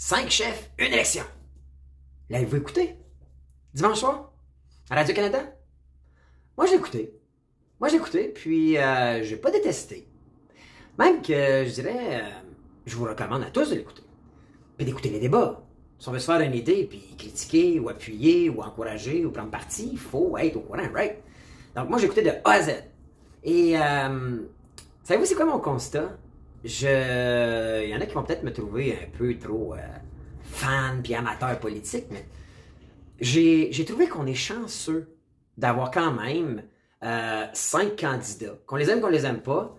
5 chefs, une élection. L'avez-vous écouté? Dimanche soir? À Radio-Canada? Moi, j'ai écouté, puis j'ai pas détesté. Même que, je dirais, je vous recommande à tous de l'écouter. Puis d'écouter les débats. Si on veut se faire une idée, puis critiquer, ou appuyer, ou encourager, ou prendre parti, il faut être au courant, right? Donc moi, j'ai écouté de A à Z. Et, savez-vous c'est quoi mon constat? Il y en a qui vont peut-être me trouver un peu trop fan puis amateur politique, mais j'ai trouvé qu'on est chanceux d'avoir quand même 5 candidats, qu'on les aime pas,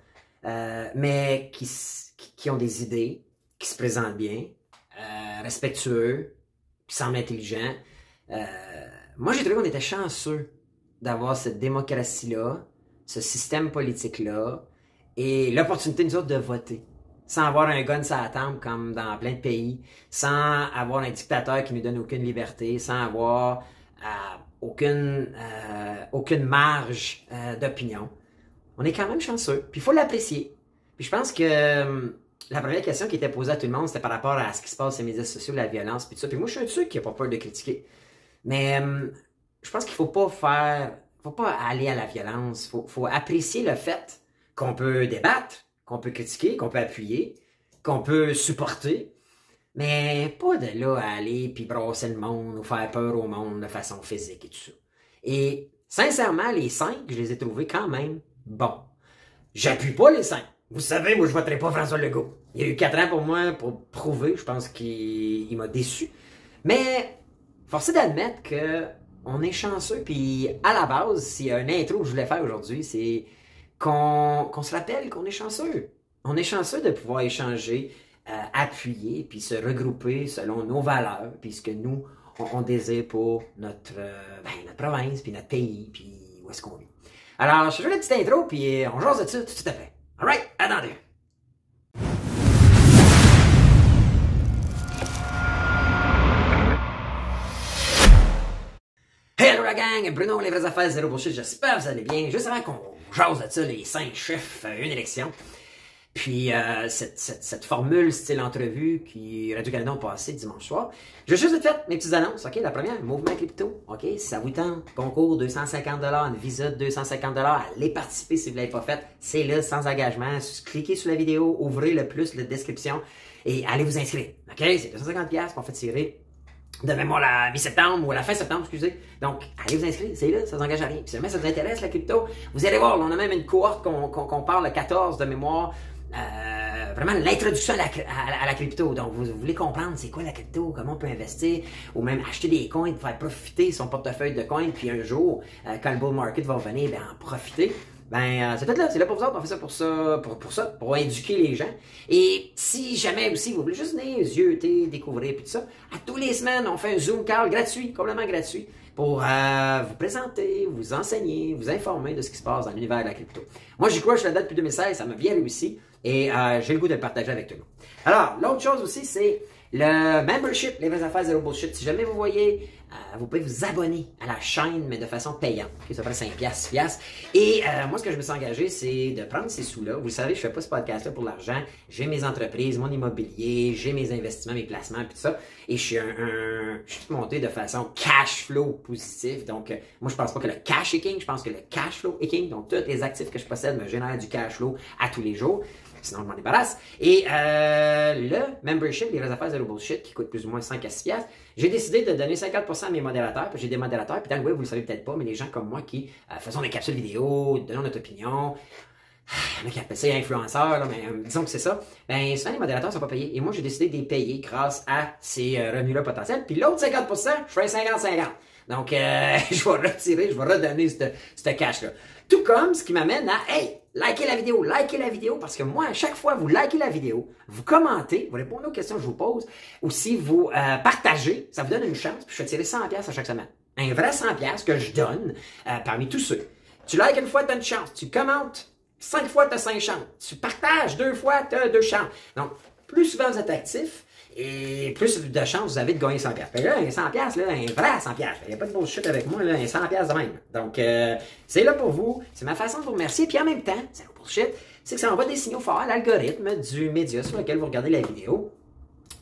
mais qui ont des idées, qui se présentent bien, respectueux, qui semblent intelligents. Moi, j'ai trouvé qu'on était chanceux d'avoir cette démocratie-là, ce système politique-là, et l'opportunité, nous autres, de voter. Sans avoir un gun sur la tempe, comme dans plein de pays, sans avoir un dictateur qui nous donne aucune liberté, sans avoir aucune marge d'opinion. On est quand même chanceux, puis il faut l'apprécier. Puis je pense que la première question qui était posée à tout le monde, c'était par rapport à ce qui se passe sur les médias sociaux, la violence, puis tout ça. Puis moi, je suis un de ceux qui n'a pas peur de critiquer. Mais je pense qu'il faut pas aller à la violence. Faut apprécier le fait qu'on peut débattre, qu'on peut critiquer, qu'on peut appuyer, qu'on peut supporter, mais pas de là à aller puis brasser le monde ou faire peur au monde de façon physique et tout ça. Et sincèrement, les 5, je les ai trouvés quand même bons. J'appuie pas les 5. Vous savez, moi, je voterai pas François Legault. Il y a eu 4 ans pour moi pour prouver, je pense qu'il m'a déçu. Mais force est d'admettre que on est chanceux, puis à la base, s'il y a une intro que je voulais faire aujourd'hui, c'est qu'on se rappelle qu'on est chanceux. On est chanceux de pouvoir échanger, appuyer, puis se regrouper selon nos valeurs, puis ce que nous, on désire pour notre province, puis notre pays, puis où est-ce qu'on vit. Alors, je fais une petite intro, puis on jase de ça tout de suite après. Alright, à dans deux. Hello la gang, Bruno, les vraies affaires, zéro bullshit, j'espère que vous allez bien. Juste avant qu'on jase de ça, les 5 chefs, une élection. Puis cette formule style entrevue qui Radio-Canada ont passé dimanche soir. Je vais juste vite faire mes petites annonces, ok? La première, mouvement crypto, ok? Si ça vous tente, concours 250$, une visa de 250$, allez participer si vous ne l'avez pas fait. C'est là, sans engagement. Cliquez sur la vidéo, ouvrez le plus, la description et allez vous inscrire, ok? C'est 250$ qu'on fait tirer de mémoire la mi-septembre ou à la fin septembre, excusez. Donc, allez vous inscrire, c'est là, ça vous engage à rien. Puis si jamais ça vous intéresse, la crypto, vous allez voir, on a même une cohorte qu'on parle le 14 de mémoire. Vraiment l'introduction à la crypto. Donc, vous voulez comprendre c'est quoi la crypto, comment on peut investir, ou même acheter des coins, faire profiter son portefeuille de coins, puis un jour, quand le bull market va revenir, ben, en profiter. Ben, c'est tout là, c'est là pour vous autres, on fait ça pour éduquer les gens. Et si jamais aussi, vous voulez juste venir zioter, découvrir, puis tout ça, à tous les semaines, on fait un Zoom call gratuit, complètement gratuit, pour vous présenter, vous enseigner, vous informer de ce qui se passe dans l'univers de la crypto. Moi, j'y crois, je suis là depuis 2016, ça m'a bien réussi, et j'ai le goût de le partager avec tout le monde. Alors, l'autre chose aussi, c'est le membership, les vraies affaires zéro bullshit. Si jamais vous voyez, vous pouvez vous abonner à la chaîne, mais de façon payante. Okay, ça fait 5$, 6$. Et moi, ce que je me suis engagé, c'est de prendre ces sous-là. Vous le savez, je fais pas ce podcast-là pour l'argent. J'ai mes entreprises, mon immobilier, j'ai mes investissements, mes placements, puis tout ça. Et je suis monté de façon cash flow positif. Donc, moi, je pense pas que le cash est king. Je pense que le cash flow est king. Donc, tous les actifs que je possède me génèrent du cash flow à tous les jours. Sinon, je m'en débarrasse. Et le membership, les vraies affaires zéro bullshit, qui coûte plus ou moins 5 à 6$, j'ai décidé de donner 50% à mes modérateurs. Puis j'ai des modérateurs, puis dans le web, vous le savez peut-être pas, mais les gens comme moi qui faisons des capsules vidéo, donnons notre opinion, il y en a qui appellent ça influenceurs, là, mais disons que c'est ça. Ben, souvent, les modérateurs ne sont pas payés. Et moi, j'ai décidé de les payer grâce à ces revenus-là potentiels. Puis l'autre 50%, je fais 50-50. Donc, je vais retirer, je vais redonner ce cash-là. Tout comme ce qui m'amène à, hey, likez la vidéo, parce que moi, à chaque fois, vous likez la vidéo, vous commentez, vous répondez aux questions que je vous pose, ou si vous partagez, ça vous donne une chance, puis je vais tirer 100$ à chaque semaine. Un vrai 100$ que je donne parmi tous ceux. Tu likes une fois, tu as une chance. Tu commentes 5 fois, tu as 5 chances. Tu partages 2 fois, tu as 2 chances. Donc, plus souvent vous êtes actif, et plus de chances vous avez de gagner 100$. Puis là, un 100$, là, un vrai 100$. Il n'y a pas de bullshit avec moi, là, un 100$ de même. Donc, c'est là pour vous. C'est ma façon de vous remercier. Puis en même temps, c'est bullshit, c'est que ça envoie des signaux forts à l'algorithme du média sur lequel vous regardez la vidéo.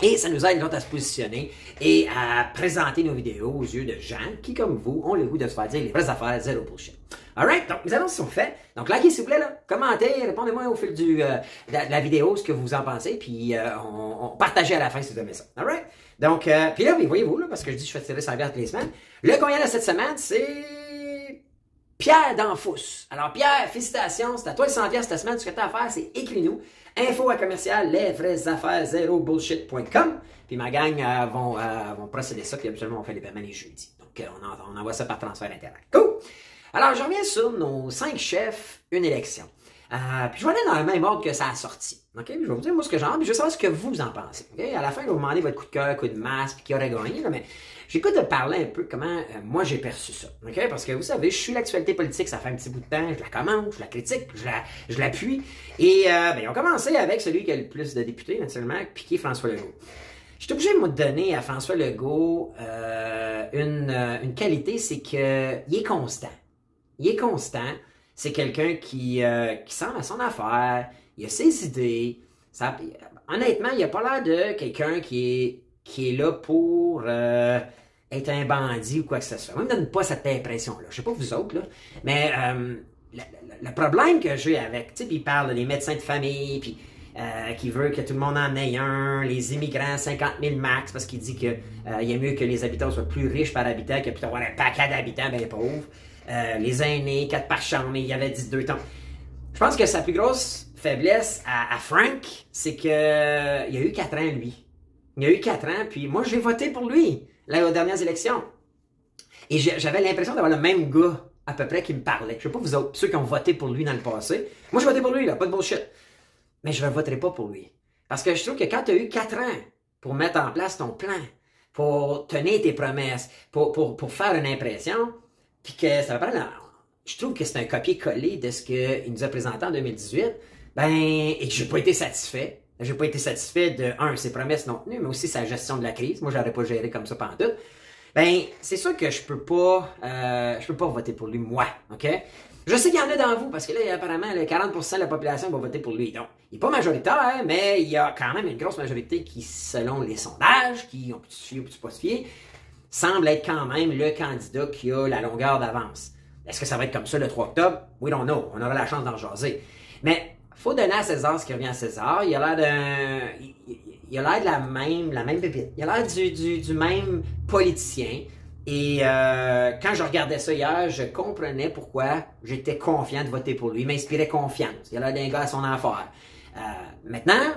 Et ça nous aide, à se positionner et à présenter nos vidéos aux yeux de gens qui, comme vous, ont le goût de se faire dire les vraies affaires, zéro bullshit. Alright, donc les annonces sont faites. Donc likez s'il vous plaît, là, commentez, répondez-moi au fil de la vidéo ce que vous en pensez, puis on partagez à la fin si vous aimez ça. Alright? Donc, puis là, voyez-vous, là, parce que je dis que je fais tirer sa bière toutes les semaines, le courriel de cette semaine, c'est Pierre Danfous. Alors Pierre, félicitations, c'est à toi le 100$ cette semaine, ce que tu as à faire, c'est écris-nous. Info@commercial lesvraiesaffaires0bullshit.com. Puis ma gang vont procéder ça, puis habituellement on fait les paiements les jeudis. Donc on envoie ça par transfert Internet. Cool! Alors je reviens sur nos 5 chefs, une élection. Puis je vais aller dans le même ordre que ça a sorti. OK? Puis je vais vous dire moi ce que j'en pense, puis je veux savoir ce que vous en pensez. OK? À la fin, je vais vous demander votre coup de cœur, coup de masse, puis qui aurait gagné, là, mais j'écoute de parler un peu comment moi j'ai perçu ça. OK? Parce que vous savez, je suis l'actualité politique, ça fait un petit bout de temps, je la commente, je la critique, je l'appuie. Et ils ont commencé avec celui qui a le plus de députés, naturellement, puis qui est François Legault. Je suis obligé de me donner à François Legault une qualité, c'est qu'il est constant. Il est constant. C'est quelqu'un qui semble à son affaire, il a ses idées. Honnêtement, il n'a pas l'air de quelqu'un qui est là pour être un bandit ou quoi que ce soit. Moi, il ne me donne pas cette impression-là. Je ne sais pas vous autres, là, mais le problème que j'ai avec, tu sais, il parle des médecins de famille, puis qui veut que tout le monde en ait un, les immigrants, 50 000 max, parce qu'il dit qu'il est mieux que les habitants soient plus riches par habitant que plutôt avoir un paquet d'habitants bien pauvres. Les aînés, 4 par chambre, il y avait 12 temps. Je pense que sa plus grosse faiblesse à Frank, c'est qu'il a eu 4 ans, lui. Il a eu 4 ans, puis moi, j'ai voté pour lui, là, aux dernières élections. Et j'avais l'impression d'avoir le même gars, à peu près, qui me parlait. Je sais pas vous autres, ceux qui ont voté pour lui dans le passé. Moi, je votais pour lui, là, pas de bullshit. Mais je ne voterai pas pour lui. Parce que je trouve que quand tu as eu 4 ans pour mettre en place ton plan, pour tenir tes promesses, pour faire une impression, puis que ça va prendre, je trouve que c'est un copier-coller de ce qu'il nous a présenté en 2018, et que j'ai pas été satisfait. J'ai pas été satisfait de, ses promesses non tenues, mais aussi sa gestion de la crise. Moi, j'aurais pas géré comme ça pantoute. C'est sûr que je peux pas voter pour lui, moi, OK? Je sais qu'il y en a dans vous, parce que là, apparemment, 40% de la population va voter pour lui. Donc, il n'est pas majoritaire, mais il y a quand même une grosse majorité qui, selon les sondages, qui ont pu se fier ou pas se fier, semble être quand même le candidat qui a la longueur d'avance. Est-ce que ça va être comme ça le 3 octobre? We don't know. On aura la chance d'en jaser. Mais faut donner à César ce qui revient à César. Il a l'air de la même pépite. Il a l'air du même politicien. Et quand je regardais ça hier, je comprenais pourquoi j'étais confiant de voter pour lui. Il m'inspirait confiance. Il a l'air d'un gars à son affaire. Maintenant,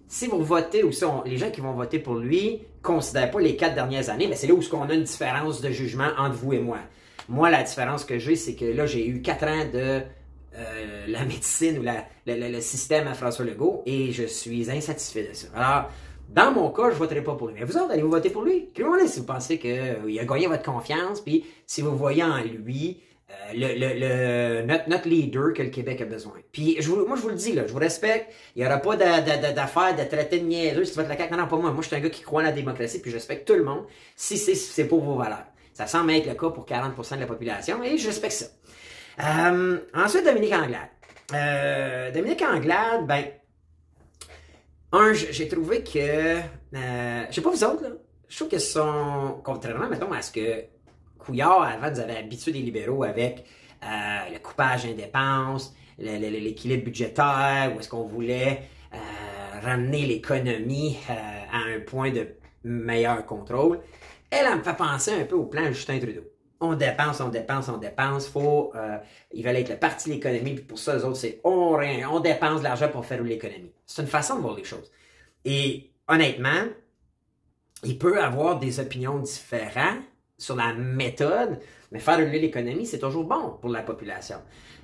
si vous votez, ou si les gens qui vont voter pour lui ne considèrent pas les 4 dernières années, mais c'est là où on a une différence de jugement entre vous et moi. Moi, la différence que j'ai, c'est que là, j'ai eu 4 ans de la médecine ou le système à François Legault et je suis insatisfait de ça. Alors, dans mon cas, je ne voterai pas pour lui. Mais vous autres, allez-vous voter pour lui? Écrivez-moi si vous pensez qu'il a gagné votre confiance, puis si vous voyez en lui notre leader que le Québec a besoin. Puis moi, je vous le dis, là, je vous respecte. Il n'y aura pas d'affaire de traiter de niaiseux si tu votes la CAQ. Non, pas moi. Moi, je suis un gars qui croit en la démocratie, puis je respecte tout le monde si c'est pour vos valeurs. Ça semble être le cas pour 40% de la population, et je respecte ça. Ensuite, Dominique Anglade. Dominique Anglade, j'ai trouvé que... je sais pas vous autres, là. Je trouve que contrairement, mettons, à ce que Couillard, avant, nous avait habitué des libéraux avec le coupage des dépenses, l'équilibre budgétaire, où est-ce qu'on voulait ramener l'économie à un point de meilleur contrôle. Elle me fait penser un peu au plan Justin Trudeau. On dépense. Ils veulent être le parti de l'économie, puis pour ça, eux autres, c'est on dépense de l'argent pour faire rouler l'économie. C'est une façon de voir les choses. Et honnêtement, il peut avoir des opinions différentes sur la méthode, mais faire rouler l'économie, c'est toujours bon pour la population.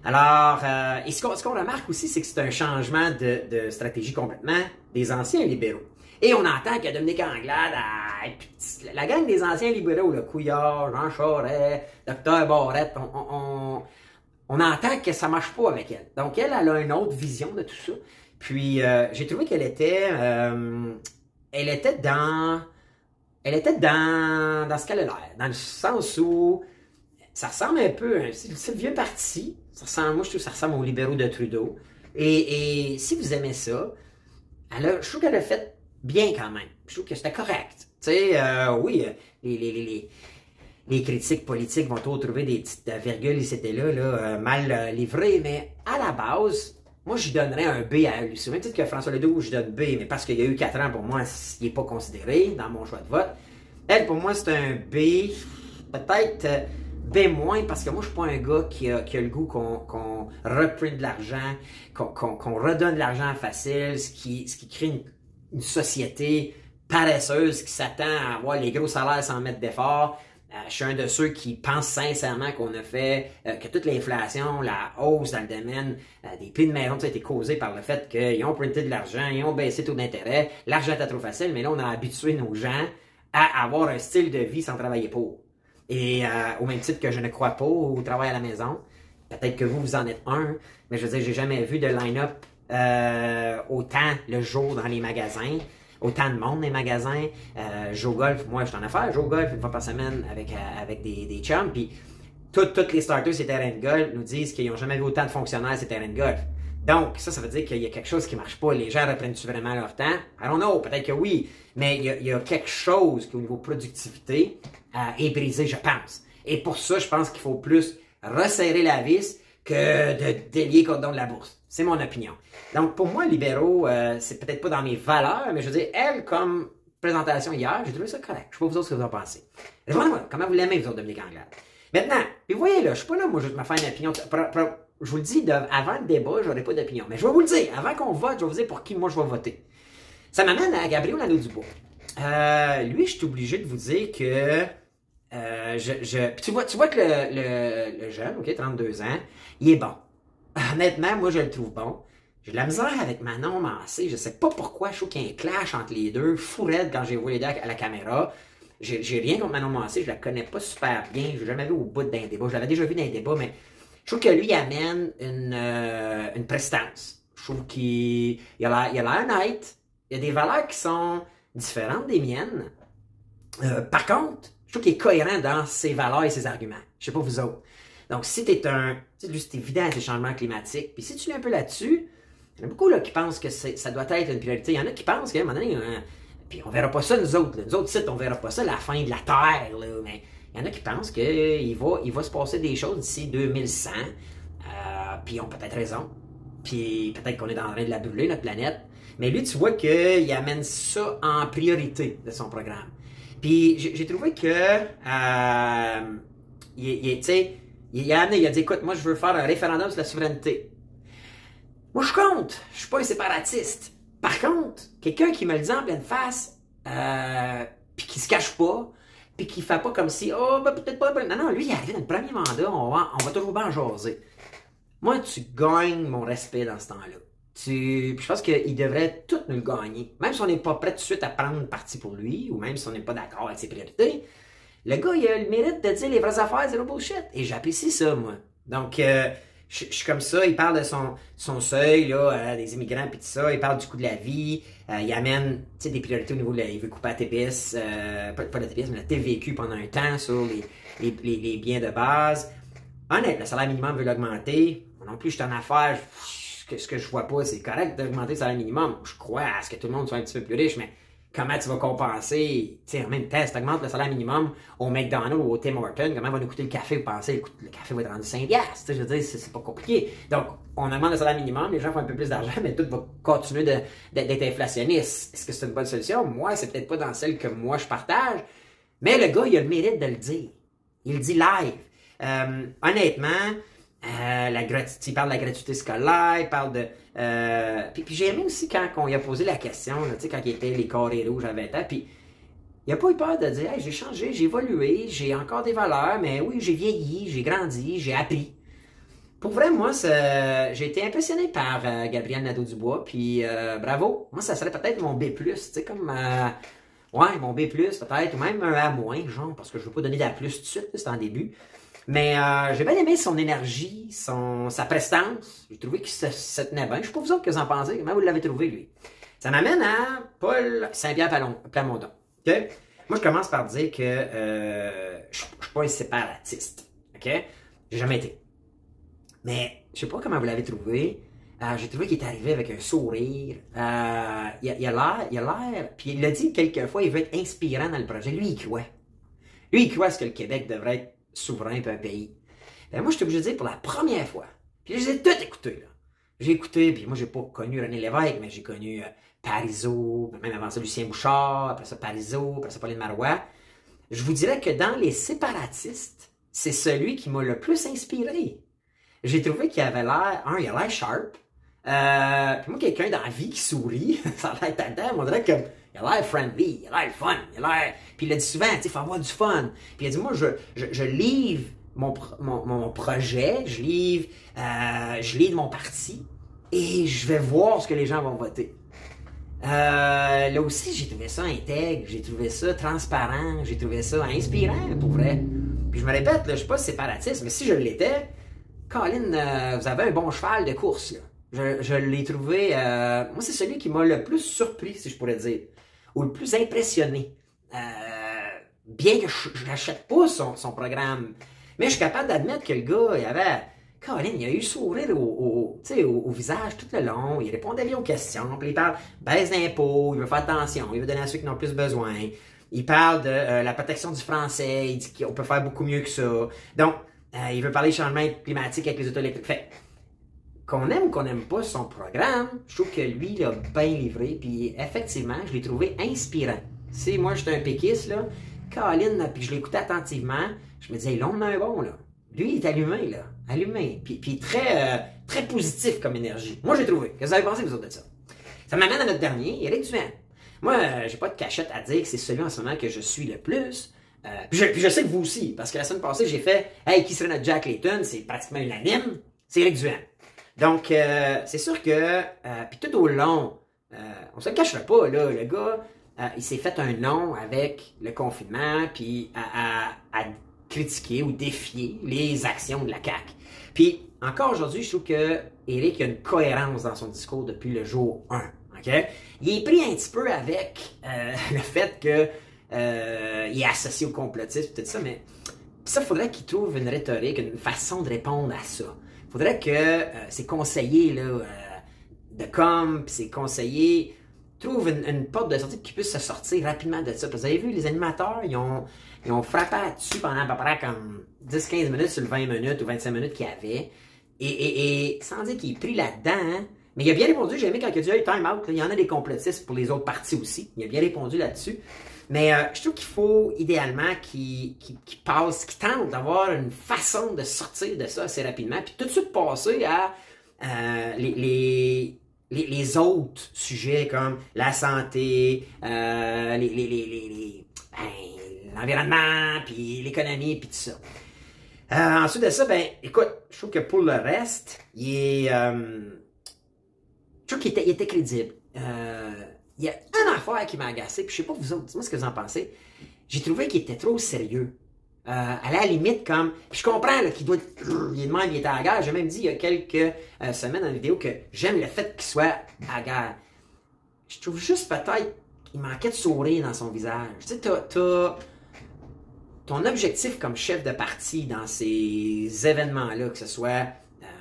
Alors, et ce qu'on remarque aussi, c'est que c'est un changement de stratégie complètement des anciens libéraux. Et on entend que Dominique Anglade, la gang des anciens libéraux, le Couillard, Jean Charest, Dr Barrette, on entend que ça marche pas avec elle. Donc elle a une autre vision de tout ça. Puis j'ai trouvé qu'elle était dans ce qu'elle a l'air, dans le sens où ça ressemble un peu, c'est le vieux parti. Moi je trouve que ça ressemble aux libéraux de Trudeau. Et si vous aimez ça, je trouve qu'elle a fait bien quand même. Je trouve que c'était correct. Tu sais, oui, les critiques politiques vont toujours trouver des petites virgules ici et là, mal livrées, mais à la base, moi, je donnerais un B à lui. C'est même titre que François Legault, je donne B, mais parce qu'il y a eu 4 ans, pour moi, il n'est pas considéré dans mon choix de vote. Elle, pour moi, c'est un B, peut-être B-, parce que moi, je suis pas un gars qui a le goût qu'on reprenne de l'argent, qu'on redonne de l'argent facile, ce qui crée une société paresseuse qui s'attend à avoir les gros salaires sans mettre d'effort. Je suis un de ceux qui pensent sincèrement qu'on a fait, que toute l'inflation, la hausse dans le domaine des prix de maison, ça a été causé par le fait qu'ils ont printé de l'argent, ils ont baissé le taux d'intérêt, l'argent était trop facile, mais là, on a habitué nos gens à avoir un style de vie sans travailler pour. Et au même titre que je ne crois pas au travail à la maison, peut-être que vous en êtes un, mais je veux dire, j'ai jamais vu de line-up autant le jour dans les magasins. Autant de monde dans les magasins. Je joue au golf, moi je suis en affaires, je joue au golf une fois par semaine avec des chums, puis toutes les starters ces terrains de golf nous disent qu'ils n'ont jamais vu autant de fonctionnaires ces terrains de golf. Donc, ça veut dire qu'il y a quelque chose qui ne marche pas. Les gens reprennent-tu vraiment leur temps? I don't know, peut-être que oui, mais il y a quelque chose qui, au niveau productivité, est brisé, je pense. Et pour ça, je pense qu'il faut plus resserrer la vis que de délier cordon de la bourse. C'est mon opinion. Donc, pour moi, libéraux, c'est peut-être pas dans mes valeurs, mais je veux dire, elle, comme présentation hier, j'ai trouvé ça correct. Je sais pas vous autres ce que vous en pensez. Répondez-moi, comment vous l'aimez, vous autres, Dominique Anglade? Maintenant, puis vous voyez, là, je suis pas là, moi, juste me faire une opinion. Je vous le dis, avant le débat, j'aurai pas d'opinion. Mais je vais vous le dire, avant qu'on vote, je vais vous dire pour qui moi je vais voter. Ça m'amène à Gabriel Nadeau-Dubois. Lui, je suis obligé de vous dire que tu vois que le jeune, ok, 32 ans, il est bon. Honnêtement, moi, je le trouve bon. J'ai de la misère avec Manon Massé. Je sais pas pourquoi. Je trouve qu'il y a un clash entre les deux. Fou raide quand j'ai vu les deux à la caméra. J'ai rien contre Manon Massé. Je la connais pas super bien. Je l'ai jamais vu au bout d'un débat. Je l'avais déjà vu dans un débat, mais je trouve que lui, il amène une prestance. Je trouve qu'il a l'air honnête. Il y a des valeurs qui sont différentes des miennes. Par contre, je trouve qu'il est cohérent dans ses valeurs et ses arguments. Je sais pas vous autres. Donc, si t'es lui, c'est évident, c'est le changement climatique. Puis si tu es un peu là-dessus, il y en a beaucoup là, qui pensent que ça doit être une priorité. Il y en a qui pensent qu'à un moment donné, puis on verra pas ça, nous autres. Là. Nous autres sites, on verra pas ça, la fin de la Terre. Là, mais il y en a qui pensent qu'il va se passer des choses d'ici 2100. Puis ils ont peut-être raison. Puis peut-être qu'on est dans le train de la brûler, notre planète. Mais lui, tu vois qu'il amène ça en priorité de son programme. Puis j'ai trouvé que, tu sais, il a dit, écoute, moi je veux faire un référendum sur la souveraineté. Moi je compte, je suis pas un séparatiste. Par contre, quelqu'un qui me le dit en pleine face, puis qui se cache pas, puis qui fait pas comme si, oh, ben peut-être pas. Non, lui il est arrivé dans le premier mandat, on va toujours bien jaser. Moi, tu gagnes mon respect dans ce temps-là. Je pense qu'il devrait tout nous le gagner. Même si on n'est pas prêt tout de suite à prendre parti pour lui, ou même si on n'est pas d'accord avec ses priorités, le gars, il a le mérite de dire les vraies affaires, zéro bullshit. Et j'apprécie ça, moi. Donc, je suis comme ça. Il parle de son seuil, là, des immigrants, puis tout ça. Il parle du coût de la vie. Il amène, des priorités au niveau de il veut couper la TPS, pas la TPS, mais la TVQ pendant un temps sur les biens de base. Honnêtement, le salaire minimum veut l'augmenter. Moi non plus, je suis en affaires. Ce que je vois pas, c'est correct d'augmenter le salaire minimum. Je crois à ce que tout le monde soit un petit peu plus riche, mais comment tu vas compenser? Tu sais, en même temps, si tu augmentes le salaire minimum au McDonald's ou au Tim Hortons, comment va nous coûter le café? Vous pensez, le café va être rendu 5$. Je veux dire, c'est pas compliqué. Donc, on augmente le salaire minimum, les gens font un peu plus d'argent, mais tout va continuer d'être inflationniste. Est-ce que c'est une bonne solution? Moi, c'est peut-être pas dans celle que moi je partage, mais le gars, il a le mérite de le dire. Il le dit live. Honnêtement, il parle de la gratuité scolaire, il parle de... Puis j'ai aimé aussi quand on lui a posé la question, là, quand il était les carrés rouges à 20 ans, puis il n'a pas eu peur de dire hey, « j'ai changé, j'ai évolué, j'ai encore des valeurs, mais oui, j'ai vieilli, j'ai grandi, j'ai appris. » Pour vrai, moi, j'ai été impressionné par Gabriel Nadeau-Dubois, puis bravo. Moi, ça serait peut-être mon B+, tu sais, comme... ouais, mon B+, peut-être, ou même un A-, genre, parce que je ne veux pas donner d'A+, tout de suite, c'est en début. Mais j'ai bien aimé son énergie, sa prestance. J'ai trouvé qu'il se tenait bien. Je ne sais pas vous autres que vous en pensez. Comment vous l'avez trouvé, lui? Ça m'amène à Paul Saint-Pierre Plamondon. Okay? Moi, je commence par dire que je ne suis pas un séparatiste. Okay? J'ai jamais été. Mais je ne sais pas comment vous l'avez trouvé. J'ai trouvé qu'il est arrivé avec un sourire. Il a l'air, puis il l'a dit quelques fois, il veut être inspirant dans le projet. Lui, il croit. Lui, il croit à ce que le Québec devrait être souverain et un pays. Ben, moi, je suis obligé de dire pour la première fois. Puis je les ai toutes écoutées, là. J'ai écouté, puis moi, j'ai pas connu René Lévesque, mais j'ai connu Parizeau, même avant ça, Lucien Bouchard, après ça, Parizeau, après ça, Pauline Marois. Je vous dirais que dans les séparatistes, c'est celui qui m'a le plus inspiré. J'ai trouvé qu'il avait l'air, il a l'air sharp. Puis moi, quelqu'un dans la vie qui sourit, ça a l'air tendance, on dirait qu'il a l'air friendly, il a l'air fun, il a l'air... Puis il a dit souvent, tu sais, il faut avoir du fun. Puis il a dit, moi, je livre mon projet, je livre mon parti, et je vais voir ce que les gens vont voter. Là aussi, j'ai trouvé ça intègre, j'ai trouvé ça transparent, j'ai trouvé ça inspirant, pour vrai. Puis je me répète, là, je suis pas séparatiste, mais si je l'étais, Colin, vous avez un bon cheval de course, là. Je l'ai trouvé... moi, c'est celui qui m'a le plus surpris, si je pourrais dire. Ou le plus impressionné. Bien que je n'achète pas son programme. Mais je suis capable d'admettre que le gars, il avait... Colin, il a eu le sourire au visage tout le long. Il répondait bien aux questions. Puis il parle baisse d'impôts, il veut faire attention, il veut donner à ceux qui n'ont plus besoin. Il parle de la protection du français. Il dit qu'on peut faire beaucoup mieux que ça. Donc, il veut parler du changement climatique avec les autos électriques. Fait qu'on aime ou qu'on n'aime pas son programme, je trouve que lui, il a bien livré. Puis effectivement, je l'ai trouvé inspirant. Si moi, j'étais un péquiste, là, Colin, puis je l'écoutais attentivement, je me disais, l'homme un bon, là. Lui, il est allumé, là. Allumé. Puis très positif comme énergie. Moi, j'ai trouvé. Qu'est-ce que vous avez pensé, vous autres, de ça? Ça m'amène à notre dernier, Éric Duhem. Moi, j'ai pas de cachette à dire que c'est celui en ce moment que je suis le plus. Puis je sais que vous aussi, parce que la semaine passée, j'ai fait « Hey, qui serait notre Jack Layton? » C'est pratiquement unanime. C'est Éric Duhem. Donc, c'est sûr que... puis tout au long, on se le cachera pas, là, le gars, il s'est fait un nom avec le confinement, puis à critiquer ou défier les actions de la CAQ. Puis, encore aujourd'hui, je trouve que Éric a une cohérence dans son discours depuis le jour 1. Okay? Il est pris un petit peu avec le fait que il est associé au complotisme et tout ça, mais ça, il faudrait qu'il trouve une rhétorique, une façon de répondre à ça. Il faudrait que ses conseillers là, de com, puis ses conseillers trouvent une porte de sortie qui puisse se sortir rapidement de ça. Parce que vous avez vu, les animateurs, ils ont frappé là-dessus pendant à peu près comme 10-15 minutes sur le 20 minutes ou 25 minutes qu'il y avait. Et sans dire qu'il est pris là-dedans, hein, mais il a bien répondu, j'ai aimé quand il a dit hey, time out, là, il y en a des complotistes pour les autres partis aussi. Il a bien répondu là-dessus. Mais je trouve qu'il faut idéalement qu'il tente d'avoir une façon de sortir de ça assez rapidement, puis tout de suite passer à les autres sujets comme la santé, l'environnement, puis l'économie, puis tout ça. Ensuite de ça, ben, écoute, je trouve que pour le reste, je trouve qu'il était crédible. Il y a une affaire qui m'a agacé, puis je sais pas vous autres, dis-moi ce que vous en pensez. J'ai trouvé qu'il était trop sérieux. À la limite, comme... Puis je comprends qu'il doit être... Il est de même, il est à la guerre. J'ai même dit il y a quelques semaines dans une vidéo que j'aime le fait qu'il soit à la guerre. Je trouve juste peut-être qu'il manquait de sourire dans son visage. Tu sais, ton objectif comme chef de parti dans ces événements-là, que ce soit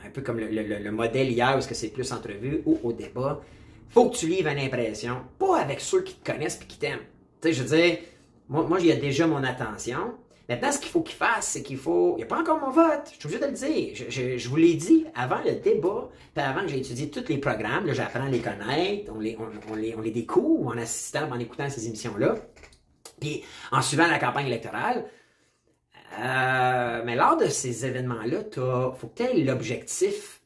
un peu comme le modèle hier, où c'est plus entrevue ou au débat, faut que tu livres une impression, pas avec ceux qui te connaissent et qui t'aiment. Tu sais, je veux dire, moi, il y a déjà mon attention. Maintenant, ce qu'il faut qu'il fasse, c'est qu'il faut... Il n'y a pas encore mon vote, je suis obligé de le dire. Je vous l'ai dit avant le débat, puis avant que j'ai étudié tous les programmes, là, j'apprends à les connaître, on les découvre en assistant, en écoutant ces émissions-là, puis en suivant la campagne électorale. Mais lors de ces événements-là, faut que tu aies l'objectif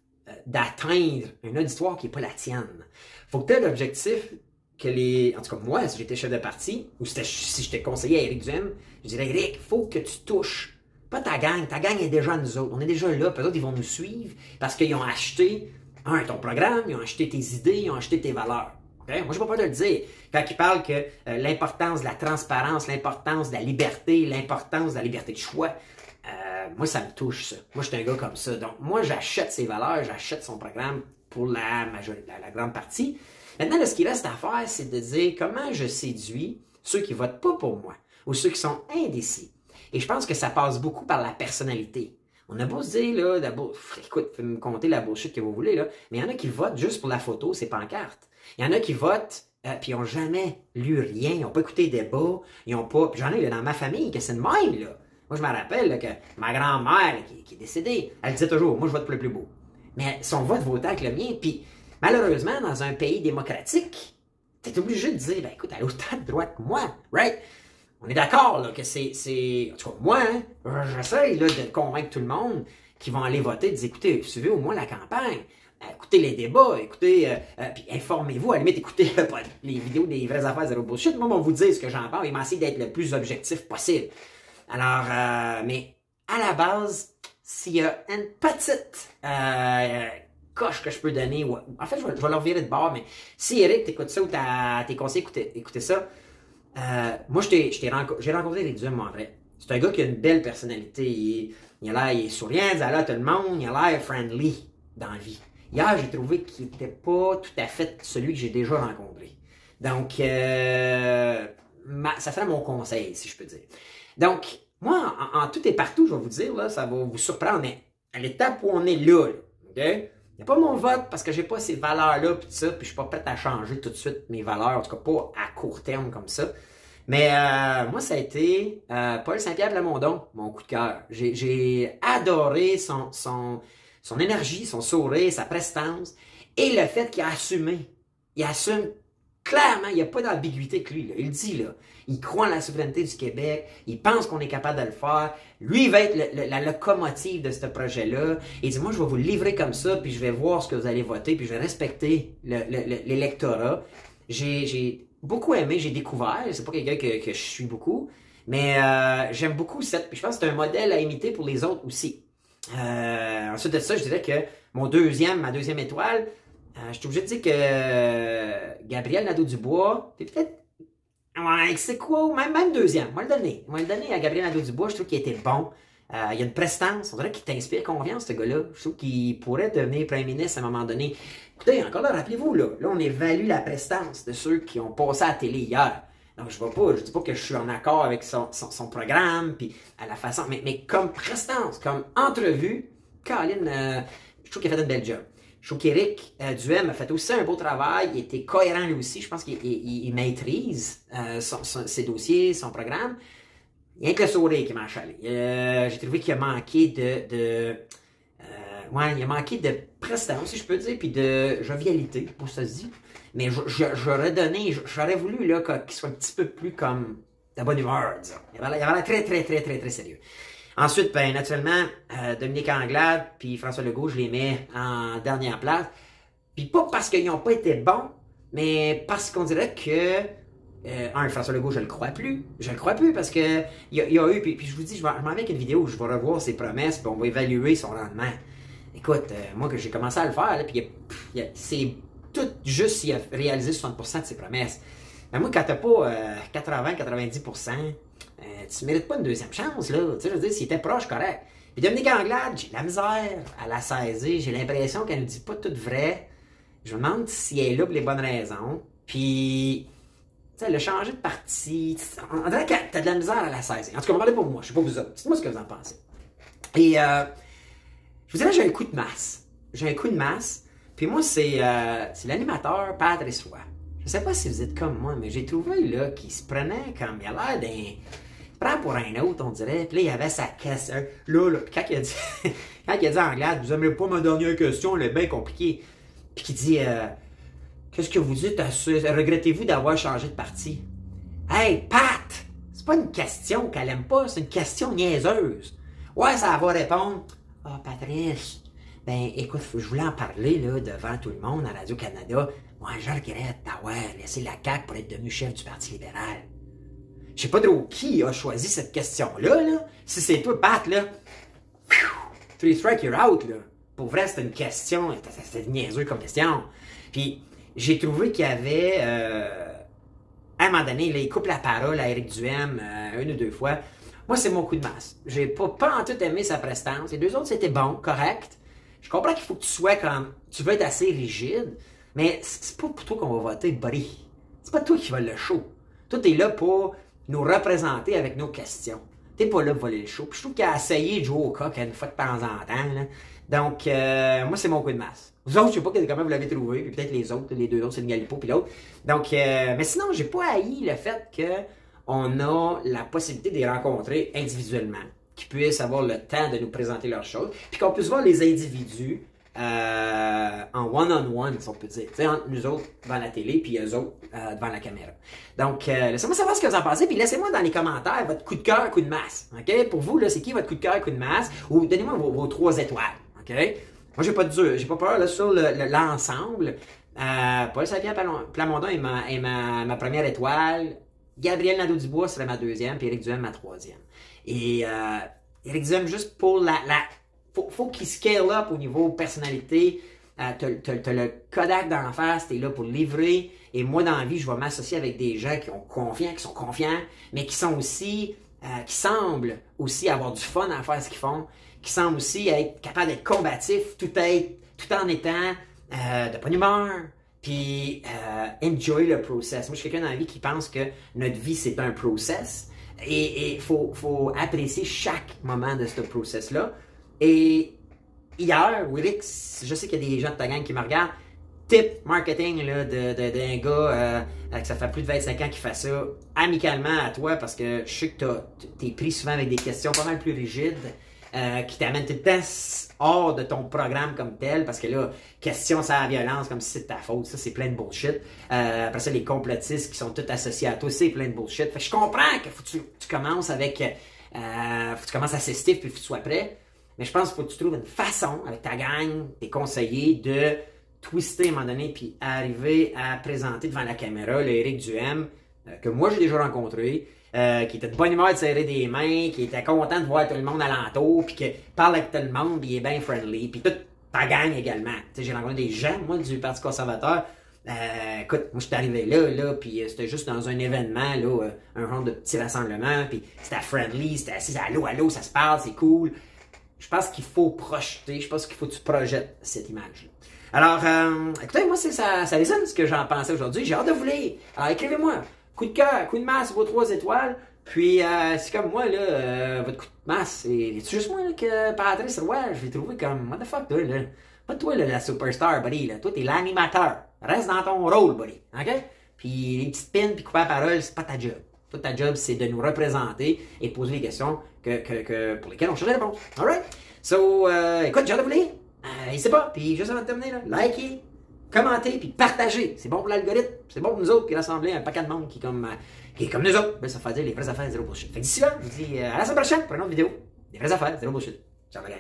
d'atteindre un auditoire qui n'est pas la tienne. Faut que tu aies l'objectif que les... En tout cas, moi, si j'étais chef de parti, ou si j'étais conseiller à Éric Duhem, je dirais, Éric, il faut que tu touches, pas ta gang est déjà nous autres, on est déjà là, puis eux autres, ils vont nous suivre, parce qu'ils ont acheté, ton programme, ils ont acheté tes idées, ils ont acheté tes valeurs. Okay? Moi, je n'ai pas peur de le dire. Quand ils parlent que l'importance de la transparence, l'importance de la liberté de choix, moi, ça me touche, ça. Moi, je suis un gars comme ça. Donc, moi, j'achète ses valeurs, j'achète son programme pour la grande partie. Maintenant, là, ce qu'il reste à faire, c'est de dire comment je séduis ceux qui votent pas pour moi ou ceux qui sont indécis. Et je pense que ça passe beaucoup par la personnalité. On a beau se dire, là, écoute, vous me compter la bullshit que vous voulez, là, mais il y en a qui votent juste pour la photo, c'est pancarte. Il y en a qui votent, puis ils n'ont jamais lu rien, ils n'ont pas écouté les débats, ils n'ont pas... Puis j'en ai là, dans ma famille que c'est de même, là. Moi, je me rappelle là, que ma grand-mère, qui est décédée, elle disait toujours, moi, je vote pour le plus beau. Mais son vote vaut autant que le mien, puis malheureusement, dans un pays démocratique, t'es obligé de dire, ben écoute, elle a autant de droits que moi, right? On est d'accord là, que c'est... En tout cas, moi, hein, j'essaie là, de convaincre tout le monde qui vont aller voter, de dire, écoutez, suivez au moins la campagne. Écoutez les débats, écoutez, puis informez-vous, à la limite, écoutez les vidéos des vraies affaires zéro bullshit. Moi, on va vous dire ce que j'en pense et m'essayer d'être le plus objectif possible. Alors, mais à la base, s'il y a une petite coche que je peux donner, en fait, je vais leur virer de bord, mais si Eric, t'écoutes ça ou tes conseillers écoutez ça, moi, j'ai rencontré Eric Duhem, en vrai. C'est un gars qui a une belle personnalité. Il est souriant, il a l'air à tout le monde, il a l'air friendly dans la vie. Hier, j'ai trouvé qu'il n'était pas tout à fait celui que j'ai déjà rencontré. Donc, ça serait mon conseil, si je peux dire. Donc, moi, en tout et partout, je vais vous dire, là, ça va vous surprendre, mais à l'étape où on est là, OK? Il n'y a pas mon vote parce que j'ai pas ces valeurs-là, puis tout ça, puis je suis pas prêt à changer tout de suite mes valeurs, en tout cas pas à court terme comme ça. Mais moi, ça a été Paul Saint-Pierre Plamondon, mon coup de cœur. J'ai adoré son énergie, son sourire, sa prestance, et le fait qu'il a assumé. Il assume clairement, il n'y a pas d'ambiguïté que lui. Là. Il dit, là, il croit en la souveraineté du Québec, il pense qu'on est capable de le faire. Lui, il va être la locomotive de ce projet-là. Il dit, moi, je vais vous le livrer comme ça, puis je vais voir ce que vous allez voter, puis je vais respecter l'électorat. J'ai beaucoup aimé, j'ai découvert, c'est pas quelqu'un que je suis beaucoup, mais j'aime beaucoup cette... Puis je pense que c'est un modèle à imiter pour les autres aussi. Ensuite de ça, je dirais que ma deuxième étoile, je suis obligé de dire que Gabriel Nadeau-Dubois, puis peut-être, ouais, c'est quoi, même deuxième, on va le donner à Gabriel Nadeau-Dubois, je trouve qu'il était bon, il y a une prestance, on dirait qu'il t'inspire confiance, ce gars-là, je trouve qu'il pourrait devenir premier ministre à un moment donné. Écoutez, encore là, rappelez-vous, là on évalue la prestance de ceux qui ont passé à la télé hier. Donc, je dis pas que je suis en accord avec son programme, puis à la façon, mais comme prestance, comme entrevue, Colin, je trouve qu'il a fait un bel job. Je trouve qu'Éric Duhem a fait aussi un beau travail, il était cohérent lui aussi, je pense qu'il maîtrise ses dossiers, son programme. Il y a que le sourire qui m'a achalé. J'ai trouvé qu'il a manqué il a manqué de prestance, si je peux dire, puis de jovialité, pour ça se dit. Mais j'aurais voulu là qu'il soit un petit peu plus comme de bonne humeur, disons. Il avait l'air très sérieux. Ensuite, ben, naturellement, Dominique Anglade puis François Legault, je les mets en dernière place. Puis pas parce qu'ils n'ont pas été bons, mais parce qu'on dirait que François Legault, je le crois plus. Je le crois plus parce que il y a eu, puis je vous dis, je m'en vais avec une vidéo où je vais revoir ses promesses, puis on va évaluer son rendement. Écoute, moi que j'ai commencé à le faire, là, puis c'est tout juste s'il a réalisé 60% de ses promesses. Mais moi, quand t'as pas 80-90%, tu mérites pas une deuxième chance, là. Tu sais, je veux dire, s'il était proche, correct. Puis Dominique Anglade, j'ai de la misère à la saisir. J'ai l'impression qu'elle ne dit pas tout vrai. Je me demande si elle est là pour les bonnes raisons. Puis, tu sais, elle a changé de parti. On dirait que t'as de la misère à la saisir. En tout cas, on va parler pour moi. Je sais pas vous autres. Dites-moi ce que vous en pensez. Et, je vous dirais, j'ai un coup de masse. Puis moi, c'est l'animateur Patrice Roy. Je sais pas si vous êtes comme moi, mais j'ai trouvé là qu'il se prenait comme il a l'air d'un... Il se prend pour un autre, on dirait. Puis là, il avait sa question. Là, quand il a dit, en Anglade, vous aimez pas ma dernière question, elle est bien compliquée. Puis qu'il dit, qu'est-ce que vous dites à ça? Regrettez-vous d'avoir changé de parti? Hey, Pat! C'est pas une question qu'elle aime pas, c'est une question niaiseuse. Ouais, ça va répondre. Ah, Patrice, ben, écoute, je voulais en parler, là, devant tout le monde à Radio-Canada. Moi, je regrette d'avoir laissé la CAQ pour être devenu chef du Parti libéral. Je sais pas trop qui a choisi cette question-là, là. Si c'est toi, Pat, là, three strike, you're out, là. Pour vrai, c'était une question, c'était niaiseux comme question. Puis, j'ai trouvé qu'il y avait, à un moment donné, là, il coupe la parole à Éric Duhem une ou deux fois. Moi, c'est mon coup de masse. J'ai pas en tout aimé sa prestance. Les deux autres, c'était bon, correct. Je comprends qu'il faut que tu sois comme... Tu veux être assez rigide, mais c'est pas pour toi qu'on va voter, buddy. C'est pas toi qui vas le show. Toi, t'es là pour nous représenter avec nos questions. t'es pas là pour voler le show. Puis je trouve qu'il a essayé de jouer au coq une fois de temps en temps. Là. Donc, moi, c'est mon coup de masse. Vous autres, je sais pas comment vous l'avez trouvé, puis peut-être les autres, les deux autres, c'est le Galipo puis l'autre. Donc, mais sinon, j'ai pas haï le fait qu'on a la possibilité de les rencontrer individuellement, qu'ils puissent avoir le temps de nous présenter leurs choses, puis qu'on puisse voir les individus en one-on-one, si on peut dire. Tu sais, entre nous autres devant la télé, puis eux autres devant la caméra. Donc, laissez-moi savoir ce que vous en pensez, puis laissez-moi dans les commentaires votre coup de cœur, coup de masse. OK? Pour vous, là, c'est qui votre coup de cœur, coup de masse? Ou donnez-moi vos 3 étoiles. OK? Moi, j'ai pas peur là, sur l'ensemble. Paul Saint-Pierre Plamondon est ma première étoile. Gabriel Nadeau-Dubois serait ma deuxième, puis Éric Duhem ma troisième. Et Éric Duhem, juste pour faut qu'il scale up au niveau personnalité. T'as le Kodak d'en face, t'es là pour le livrer. Et moi, dans la vie, je vais m'associer avec des gens qui sont confiants, mais qui sont aussi, qui semblent aussi avoir du fun à faire ce qu'ils font, qui semblent aussi être capables d'être combatifs, tout en étant de bonne humeur, puis enjoy le process. Moi, je suis quelqu'un dans la vie qui pense que notre vie, c'est un process, et faut apprécier chaque moment de ce process-là. Et hier, Willix, je sais qu'il y a des gens de ta gang qui me regardent, tip marketing là, d'un gars que ça fait plus de 25 ans qui fait ça amicalement à toi, parce que je sais que t'es pris souvent avec des questions pas mal plus rigides, qui t'amènent tout le temps hors de ton programme comme tel, parce que là, question sur la violence, comme si c'est de ta faute, ça c'est plein de bullshit. Après ça, les complotistes qui sont tous associés à toi, c'est plein de bullshit. Fait que je comprends qu'il faut que tu commences avec, faut que tu commences assez stiff, puis faut que tu sois prêt. Mais je pense qu'il faut que tu trouves une façon, avec ta gang, tes conseillers, de twister à un moment donné, puis arriver à présenter devant la caméra le Éric Duhem, que moi j'ai déjà rencontré, qui était de bonne humeur de serrer des mains, qui était content de voir tout le monde alentour, puis qui parle avec tout le monde, puis il est bien friendly, puis toute ta gang également. Tu sais, j'ai rencontré des gens, moi, du Parti conservateur. Écoute, moi, je suis arrivé là, puis c'était juste dans un événement, là, un genre de petit rassemblement, puis c'était friendly, c'était assis allô, ça se parle, c'est cool. Je pense qu'il faut projeter, je pense qu'il faut que tu projettes cette image-là. Alors, écoutez, moi, ça résonne ce que j'en pensais aujourd'hui. J'ai hâte de vous lire. Alors, écrivez-moi. Coup de cœur, coup de masse, vos 3 étoiles. Puis, c'est comme moi, là, votre coup de masse, c'est juste moi là, que Patrice Roy, je l'ai trouvé comme, what the fuck, toi, là. Pas toi, là, la superstar, buddy, là. Toi, t'es l'animateur. Reste dans ton rôle, buddy. OK? Puis, les petites pins, puis couper la parole, c'est pas ta job. Toute ta job, c'est de nous représenter et poser les questions pour lesquelles on cherche des réponses. Alright? So, écoute, j'ai hâte de vous lire. N'hésitez pas. Puis, juste avant de terminer, là, likez, commentez, puis partagez. C'est bon pour l'algorithme. C'est bon pour nous autres qui rassemblent un paquet de monde qui est comme nous autres. Ben, ça fait dire les vraies affaires, zéro bullshit. Fait que d'ici là, je vous dis à la semaine prochaine pour une autre vidéo. Des vraies affaires, zéro bullshit. Ciao, la gang.